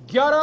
11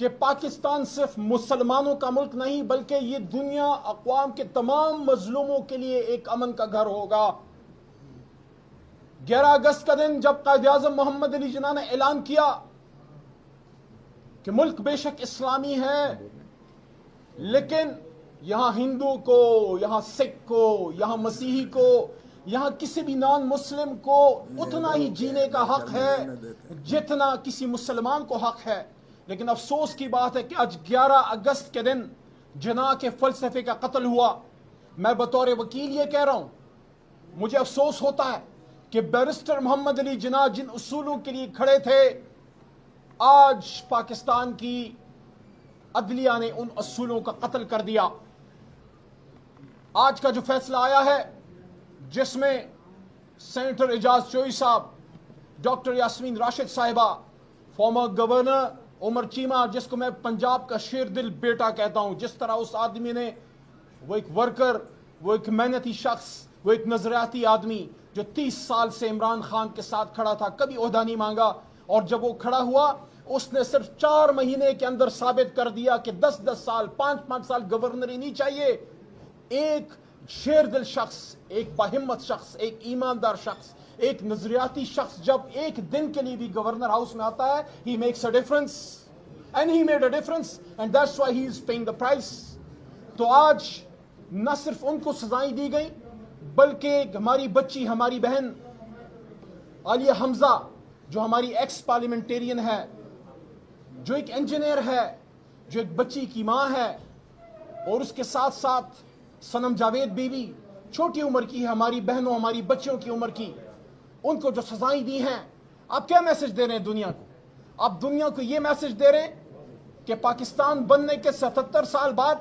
کہ پاکستان صرف مسلمانوں کا ملک نہیں بلکہ یہ دنیا اقوام کے تمام مظلوموں کے لیے ایک امن کا گھر ہوگا۔ 11 اگست کا دن جب قائد اعظم محمد علی جناح نے اعلان کیا کہ ملک بے شک اسلامی ہے لیکن یہاں ہندو کو، یہاں سکھ کو، یہاں مسیحی کو، یہاں کسی بھی نان مسلم کو اتنا ہی جینے کا حق ہے جتنا کسی مسلمان کو حق ہے۔ لیکن افسوس کی بات ہے کہ آج 11 اگست کے دن جناح کے فلسفے کا قتل ہوا۔ میں بطور وکیل یہ کہہ رہا ہوں، مجھے افسوس ہوتا ہے کہ بیرسٹر محمد علی جناح جن اصولوں کے لیے کھڑے تھے، آج پاکستان کی عدلیہ نے ان اصولوں کا قتل کر دیا۔ آج کا جو فیصلہ آیا ہے جس میں سینیٹر اعجاز چوئی صاحب، ڈاکٹر یاسمین راشد صاحبہ، فارمر گورنر عمر چیمہ، جس کو میں پنجاب کا شیر دل بیٹا کہتا ہوں، جس طرح اس آدمی نے، وہ ایک ورکر، وہ ایک محنتی شخص، وہ ایک نظریاتی آدمی جو 30 سال سے عمران خان کے ساتھ کھڑا تھا، کبھی عہدہ نہیں مانگا، اور جب وہ کھڑا ہوا اس نے صرف 4 مہینے کے اندر ثابت کر دیا کہ 10 سال 5 سال گورنر ہی نہیں چاہیے۔ ایک شیر دل شخص، ایک باہمت شخص، ایک ایماندار شخص، ایک نظریاتی شخص جب ایک دن کے لیے بھی گورنر ہاؤس میں آتا ہے، he makes a difference and he made a difference and that's why he is paying the price۔ تو آج نہ صرف ان کو سزائیں دی گئی بلکہ ہماری بچی، ہماری بہن عالیہ حمزہ جو ہماری ایکس پارلیمنٹیرین ہے، جو ایک انجینئر ہے، جو ایک بچی کی ماں ہے، اور اس کے ساتھ ساتھ صنم جاوید بیوی چھوٹی عمر کی ہے، ہماری بہنوں، ہماری بچیوں کی عمر کی، ان کو جو سزائیں دی ہیں، آپ کیا میسج دے رہے ہیں دنیا کو؟ آپ دنیا کو یہ میسج دے رہے ہیں کہ پاکستان بننے کے 77 سال بعد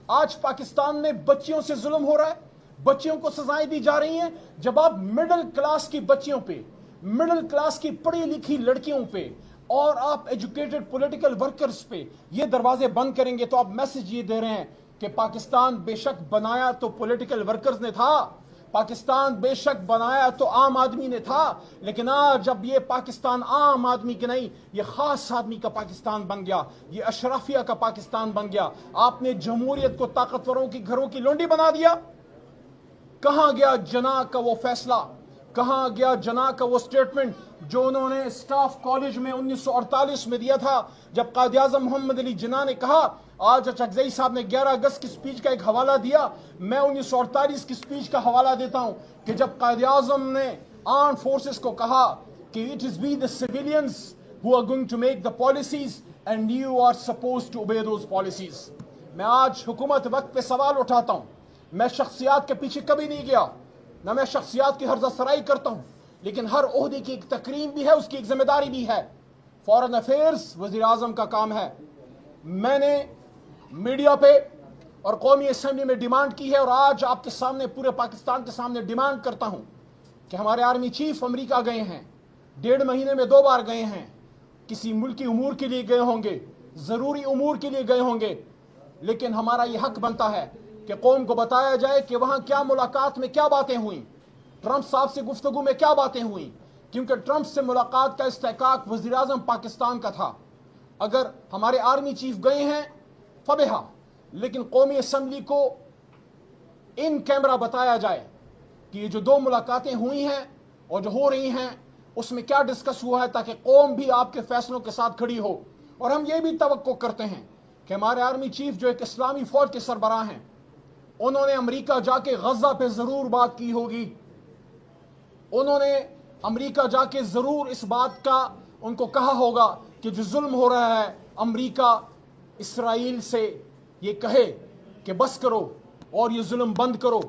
آج پاکستان میں بچیوں سے ظلم ہو رہا ہے، بچیوں کو سزائیں دی جا رہی ہیں۔ جب آپ مڈل کلاس کی بچیوں پہ، مڈل کلاس کی پڑھی لکھی لڑکیوں پہ، اور آپ ایجوکیٹڈ پولیٹیکل ورکرز پہ یہ دروازے بند کریں گے تو آپ میسج یہ دے رہے ہیں کہ پاکستان بے شک بنایا تو پولیٹیکل ورکرز نے تھا، پاکستان بے شک بنایا تو عام آدمی نے تھا، لیکن آج جب یہ پاکستان عام آدمی کے نہیں، یہ خاص آدمی کا پاکستان بن گیا، یہ اشرافیہ کا پاکستان بن گیا۔ آپ نے جمہوریت کو طاقتوروں کی گھروں کی لونڈی بنا دیا۔ کہاں گیا جناح کا وہ فیصلہ، کہاں گیا جناح کا وہ سٹیٹمنٹ جو انہوں نے اسٹاف کالج میں 1948 میں دیا تھا، جب قائد اعظم محمد علی جناح نے کہا، آج اچکزئی صاحب نے 11 اگست کی سپیچ کا ایک حوالہ دیا، میں 1948 کی سپیچ کا حوالہ دیتا ہوں کہ جب قائد اعظم نے آرم فورسز کو کہا کہ it is we the civilians who are going to make the policies and you are supposed to obey those policies۔ میں آج حکومت وقت پہ سوال اٹھاتا ہوں، میں شخصیات کے پیچھے کبھی نہیں گیا، نہ میں شخصیات کی حرزہ سرائی کرتا ہوں، لیکن ہر عہدے کی ایک تکریم بھی ہے، اس کی ایک ذمہ داری بھی ہے۔ فارن افیئرز وزیر اعظم کا کام ہے۔ میں نے میڈیا پہ اور قومی اسمبلی میں ڈیمانڈ کی ہے، اور آج آپ کے سامنے، پورے پاکستان کے سامنے ڈیمانڈ کرتا ہوں کہ ہمارے آرمی چیف امریکہ گئے ہیں، 1.5 مہینے میں 2 بار گئے ہیں، کسی ملکی امور کے لیے گئے ہوں گے، ضروری امور کے لیے گئے ہوں گے، لیکن ہمارا یہ حق بنتا ہے کہ قوم کو بتایا جائے کہ وہاں کیا ملاقات میں کیا باتیں ہوئیں، ٹرمپ صاحب سے گفتگو میں کیا باتیں ہوئیں، کیونکہ ٹرمپ سے ملاقات کا استحقاق وزیر اعظم پاکستان کا تھا۔ اگر ہمارے آرمی چیف گئے ہیں فبہا، لیکن قومی اسمبلی کو ان کیمرہ بتایا جائے کہ یہ جو 2 ملاقاتیں ہوئی ہیں اور جو ہو رہی ہیں اس میں کیا ڈسکس ہوا ہے، تاکہ قوم بھی آپ کے فیصلوں کے ساتھ کھڑی ہو۔ اور ہم یہ بھی توقع کرتے ہیں کہ ہمارے آرمی چیف جو ایک اسلامی فوج کے سربراہ ہیں، انہوں نے امریکہ جا کے غزہ پہ ضرور بات کی ہوگی، انہوں نے امریکہ جا کے ضرور اس بات کا ان کو کہا ہوگا کہ جو ظلم ہو رہا ہے، امریکہ اسرائیل سے یہ کہے کہ بس کرو اور یہ ظلم بند کرو۔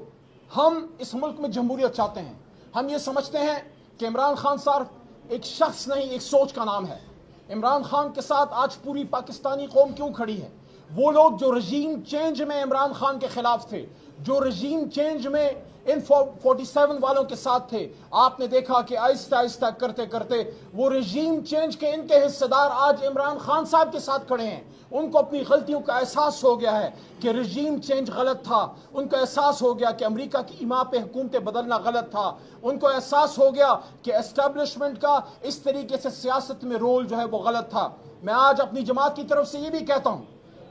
ہم اس ملک میں جمہوریت چاہتے ہیں، ہم یہ سمجھتے ہیں کہ عمران خان صاحب ایک شخص نہیں، ایک سوچ کا نام ہے۔ عمران خان کے ساتھ آج پوری پاکستانی قوم کیوں کھڑی ہے؟ وہ لوگ جو رجیم چینج میں عمران خان کے خلاف تھے, جو رجیم چینج میں ان 47 والوں کے ساتھ تھے, آپ نے دیکھا کہ آہستہ آہستہ کرتے کرتے وہ رجیم چینج کے ان کے حصے دار آج عمران خان صاحب کے ساتھ کھڑے ہیں. ان کو اپنی غلطیوں کا احساس ہو گیا ہے کہ رجیم چینج غلط تھا. ان کو احساس ہو گیا کہ امریکہ کی ایما پہ حکومتیں بدلنا غلط تھا. ان کو احساس ہو گیا کہ اسٹیبلشمنٹ کا اس طریقے سے سیاست میں رول جو ہے وہ غلط تھا. میں آج اپنی جماعت کی طرف سے یہ بھی کہتا ہوں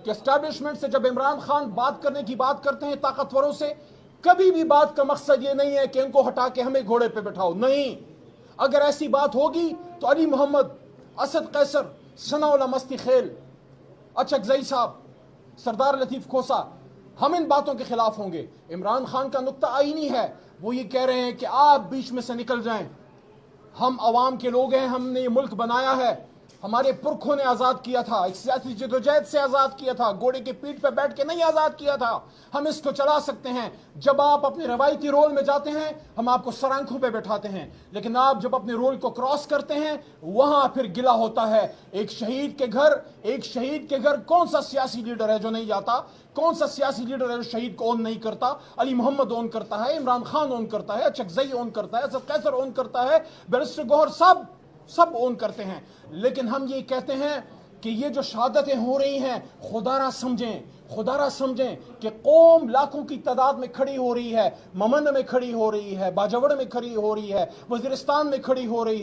کہ اسٹیبلشمنٹ سے جب عمران خان بات کرنے کی بات کرتے ہیں طاقتوروں سے, کبھی بھی بات کا مقصد یہ نہیں ہے کہ ان کو ہٹا کے ہمیں گھوڑے پہ بٹھاؤ. نہیں, اگر ایسی بات ہوگی تو علی محمد, اسد قیصر, ثناء اللہ مستی خیل, اچکزئی صاحب, سردار لطیف کھوسا, ہم ان باتوں کے خلاف ہوں گے. عمران خان کا نقطہ آئینی ہے, وہ یہ کہہ رہے ہیں کہ آپ بیچ میں سے نکل جائیں. ہم عوام کے لوگ ہیں, ہم نے یہ ملک بنایا ہے, ہمارے پرکھوں نے آزاد کیا تھا, ایک سیاسی جدوجہد سے آزاد کیا تھا, گھوڑے کی پیٹھ پہ بیٹھ کے نہیں آزاد کیا تھا. ہم اس کو چلا سکتے ہیں. جب آپ اپنے روایتی رول میں جاتے ہیں ہم آپ کو سرانکھوں پہ بٹھاتے ہیں, لیکن آپ جب اپنے رول کو کراس کرتے ہیں وہاں پھر گلہ ہوتا ہے. ایک شہید کے گھر کون سا سیاسی لیڈر ہے جو نہیں جاتا؟ کون سا سیاسی لیڈر ہے جو شہید کو اون نہیں کرتا؟ علی محمد اون کرتا ہے, عمران خان اون کرتا ہے, اچکزئی اون کرتا ہے, اسد قیصر اون کرتا ہے, بیرسٹر گوہر, سب اون کرتے ہیں. لیکن ہم یہ کہتے ہیں کہ یہ جو شہادتیں ہو رہی ہیں, خدا را سمجھیں کہ قوم لاکھوں کی تعداد میں کھڑی ہو رہی ہے, ممن میں کھڑی ہو رہی ہے, باجوڑ میں کھڑی ہو رہی ہے, وزیرستان میں کھڑی ہو رہی ہے.